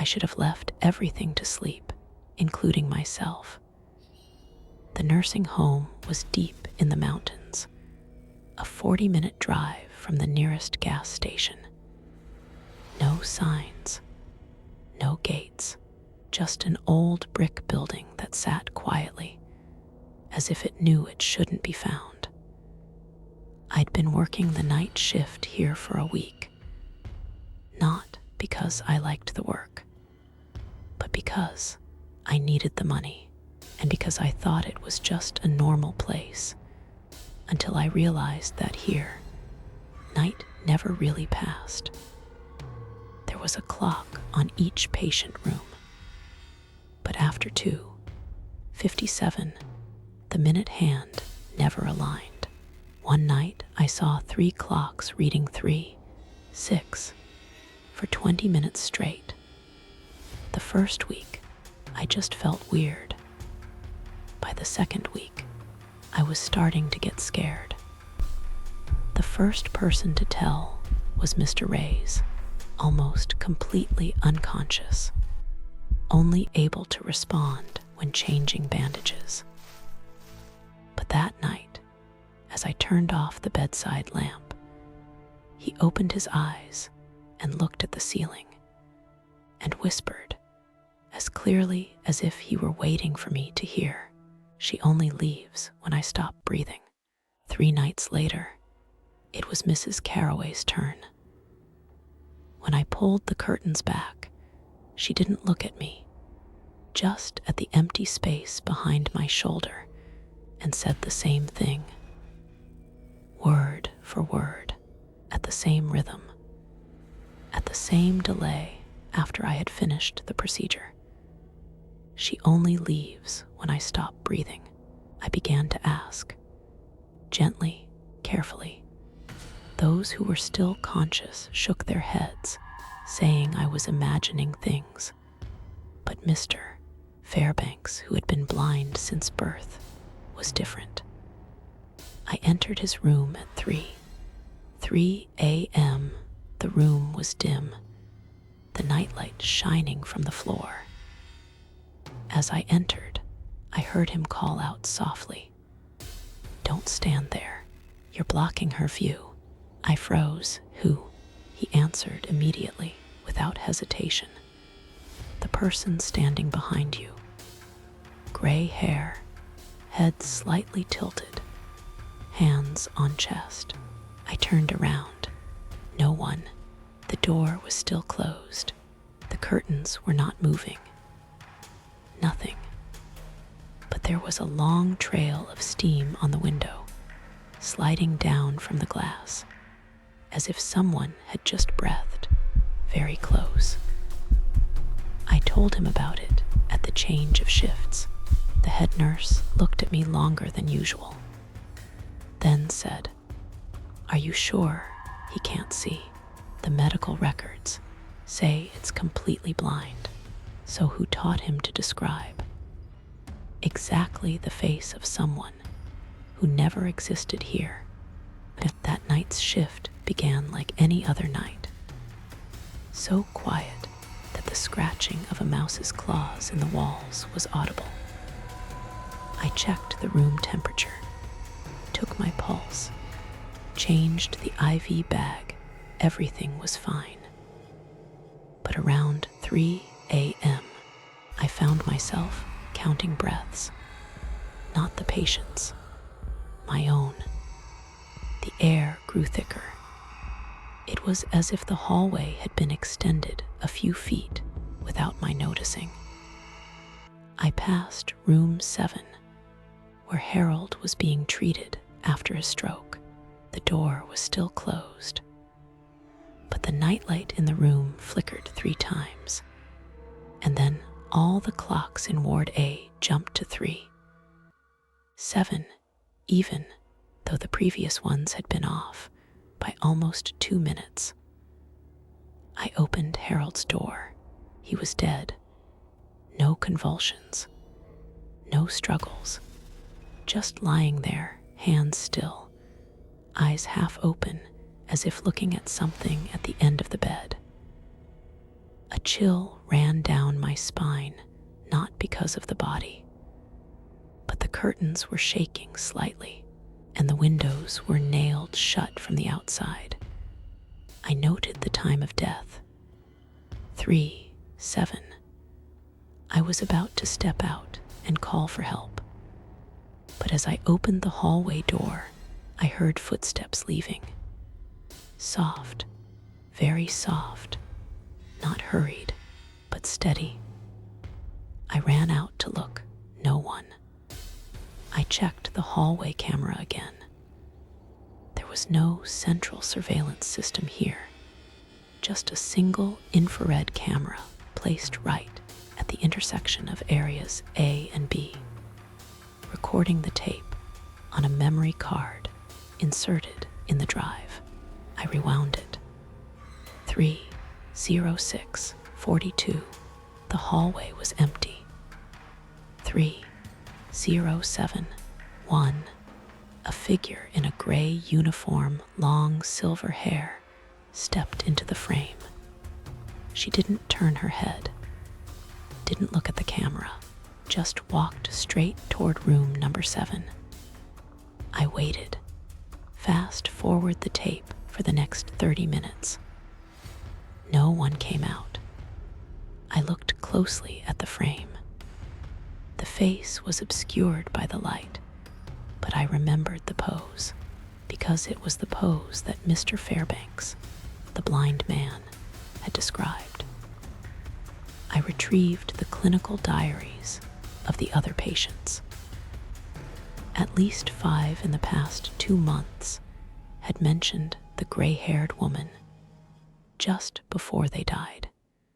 should have left everything to sleep, including myself. The nursing home was deep in the mountains, a 40-minute drive from the nearest gas station. No signs, no gates, just an old brick building that sat quietly, as if it knew it shouldn't be found. I'd been working the night shift here for a week, not because I liked the work, but because I needed the money and because I thought it was just a normal place, until I realized that here, night never really passed. There was a clock on each patient room, but after 2:57, the minute hand never aligned. One night I saw 3 clocks reading 3:06 for 20 minutes straight. The first week, I just felt weird. By the second week, I was starting to get scared. The first person to tell was Mr. Reyes, almost completely unconscious, only able to respond when changing bandages. But that night, as I turned off the bedside lamp, he opened his eyes and looked at the ceiling and whispered, as clearly as if he were waiting for me to hear, "She only leaves when I stop breathing." 3 nights later, it was Mrs. Carroway's turn. When I pulled the curtains back, she didn't look at me, just at the empty space behind my shoulder, and said the same thing, word for word, at the same rhythm, at the same delay after I had finished the procedure. "She only leaves when I stop breathing," I began to ask, gently, carefully. Those who were still conscious shook their heads, saying I was imagining things. But Mr. Fairbanks, who had been blind since birth, was different. I entered his room at 3 a.m. The room was dim, the nightlight shining from the floor. As I entered, I heard him call out softly, "Don't stand there. You're blocking her view." I froze. "Who?" He answered immediately, without hesitation. "The person standing behind you. Gray hair, head slightly tilted, hands on chest." I turned around. No one. The door was still closed. The curtains were not moving. Nothing. But there was a long trail of steam on the window, sliding down from the glass, as if someone had just breathed, very close. I told him about it at the change of shifts. The head nurse looked at me longer than usual, then said, "Are you sure he can't see? The medical records say it's completely blind." So who taught him to describe? Exactly the face of someone who never existed here. That night's shift began like any other night, so quiet that the scratching of a mouse's claws in the walls was audible. I checked the room temperature, took my pulse, changed the IV bag. Everything was fine. But around 3 a.m., I found myself counting breaths, not the patient's, my own. The air grew thicker. It was as if the hallway had been extended a few feet without my noticing. I passed room 7, where Harold was being treated after a stroke. The door was still closed, but the nightlight in the room flickered 3 times, and then all the clocks in Ward A jumped to 3:07, even though the previous ones had been off by almost 2 minutes. I opened Harold's door. He was dead. No convulsions, no struggles, just lying there, hands still, eyes half open as if looking at something at the end of the bed. A chill ran down my spine, not because of the body, but the curtains were shaking slightly, and the windows were nailed shut from the outside. I noted the time of death, 3:07. I was about to step out and call for help, but as I opened the hallway door, I heard footsteps leaving. Soft, very soft, not hurried, but steady. I ran out to look. No one. I checked the hallway camera again. There was no central surveillance system here, just a single infrared camera placed right at the intersection of areas A and B, recording the tape on a memory card inserted in the drive. I rewound it. 3:06:42. The hallway was empty. 3:07:1. A figure in a gray uniform, long silver hair, stepped into the frame. She didn't turn her head, didn't look at the camera, just walked straight toward room number 7. I waited, fast forward the tape for the next 30 minutes. No one came out. I looked closely at the frame. The face was obscured by the light, but I remembered the pose, because it was the pose that Mr. Fairbanks, the blind man, had described. I retrieved the clinical diaries of the other patients. At least 5 in the past 2 months had mentioned the gray-haired woman just before they died,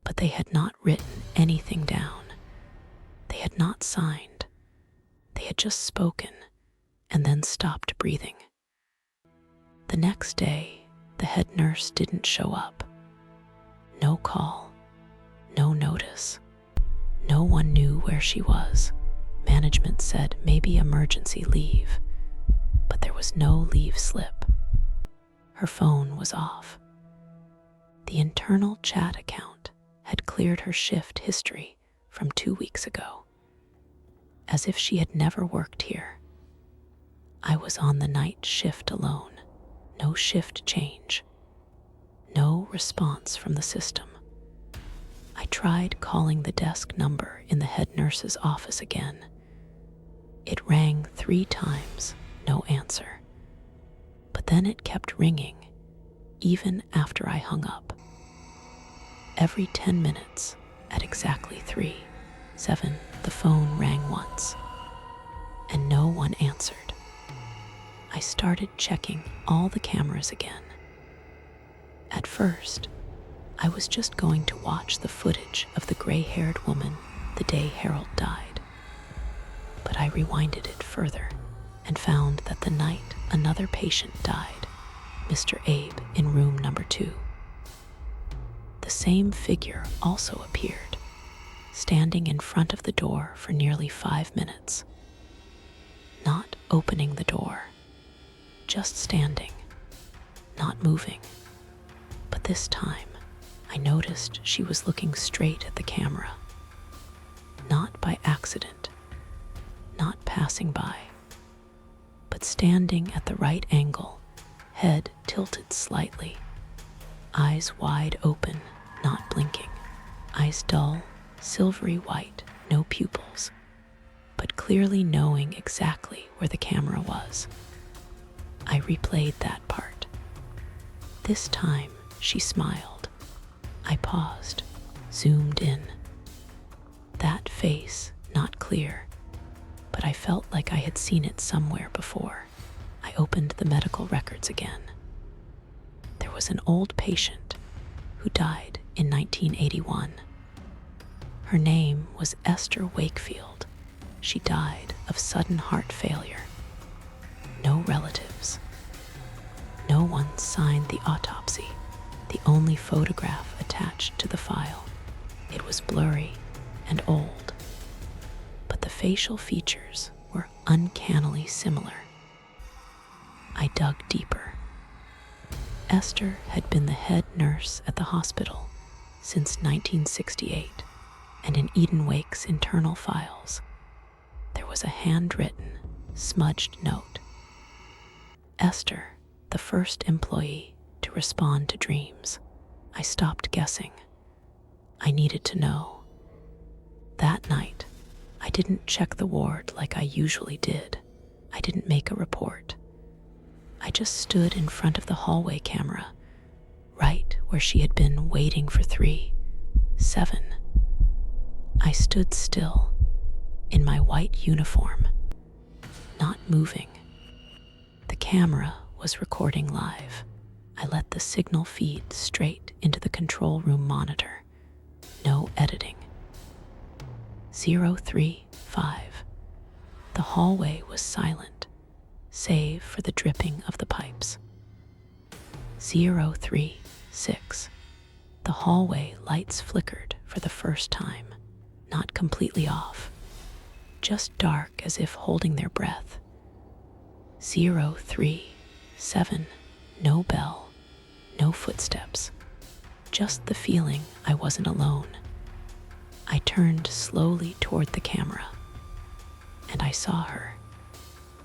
but they had not written anything down. They had not signed. They had just spoken and then stopped breathing. The next day, the head nurse didn't show up. No call, no notice. No one knew where she was. Management said maybe emergency leave, but there was no leave slip. Her phone was off. The internal chat account had cleared her shift history from 2 weeks ago, as if she had never worked here. I was on the night shift alone. No shift change. No response from the system. I tried calling the desk number in the head nurse's office again. It rang 3 times, no answer. But then it kept ringing, even after I hung up. Every 10 minutes, at exactly 3:07, the phone rang once, and no one answered. I started checking all the cameras again. At first, I was just going to watch the footage of the gray-haired woman the day Harold died. But I rewinded it further and found that the night another patient died, Mr. Abe in room number 2, the same figure also appeared, standing in front of the door for nearly 5 minutes, not opening the door, just standing, not moving. But this time, I noticed she was looking straight at the camera, not by accident, not passing by, but standing at the right angle, head tilted slightly, eyes wide open, not blinking, eyes dull, silvery white, no pupils, but clearly knowing exactly where the camera was. I replayed that part. This time, she smiled. I paused, zoomed in. That face, not clear, but I felt like I had seen it somewhere before. I opened the medical records again. There was an old patient who died in 1981. Her name was Esther Wakefield. She died of sudden heart failure. No relatives. No one signed the autopsy. The only photograph attached to the file. It was blurry and old, but the facial features were uncannily similar. I dug deeper. Esther had been the head nurse at the hospital since 1968, and in Eden Wake's internal files, there was a handwritten, smudged note. Esther, the first employee to respond to dreams. I stopped guessing. I needed to know. That night, I didn't check the ward like I usually did. I didn't make a report. I just stood in front of the hallway camera, right where she had been waiting for 3-7. I stood still, in my white uniform, not moving. The camera was recording live. I let the signal feed straight into the control room monitor. No editing. 035. The hallway was silent, save for the dripping of the pipes. 036. The hallway lights flickered for the first time, not completely off, just dark as if holding their breath. 037. No bell, no footsteps, just the feeling I wasn't alone. I turned slowly toward the camera, and I saw her,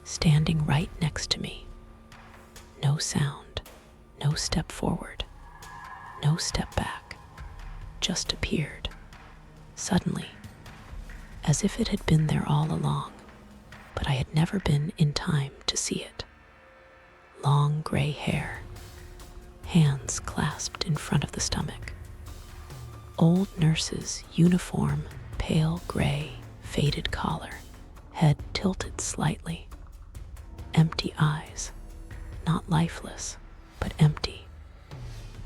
standing right next to me. No sound, no step forward, no step back, just appeared, suddenly, as if it had been there all along, but I had never been in time to see it. Long gray hair, hands clasped in front of the stomach. Old nurse's uniform, pale gray, faded collar, head tilted slightly. Empty eyes, not lifeless, but empty,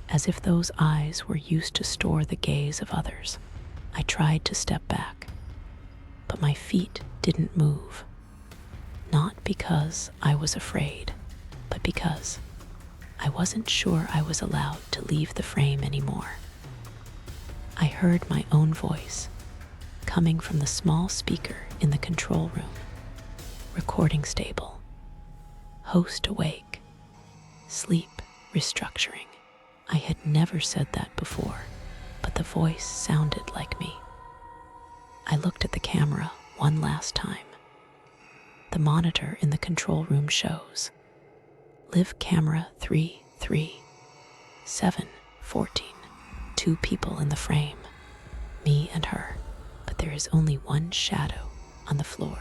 as if those eyes were used to store the gaze of others. I tried to step back, but my feet didn't move. Not because I was afraid, but because I wasn't sure I was allowed to leave the frame anymore. I heard my own voice coming from the small speaker in the control room. Recording stable. Host awake. Sleep restructuring. I had never said that before, but the voice sounded like me. I looked at the camera one last time. The monitor in the control room shows live camera 33714. 2 people in the frame, me and her, but there is only one shadow on the floor.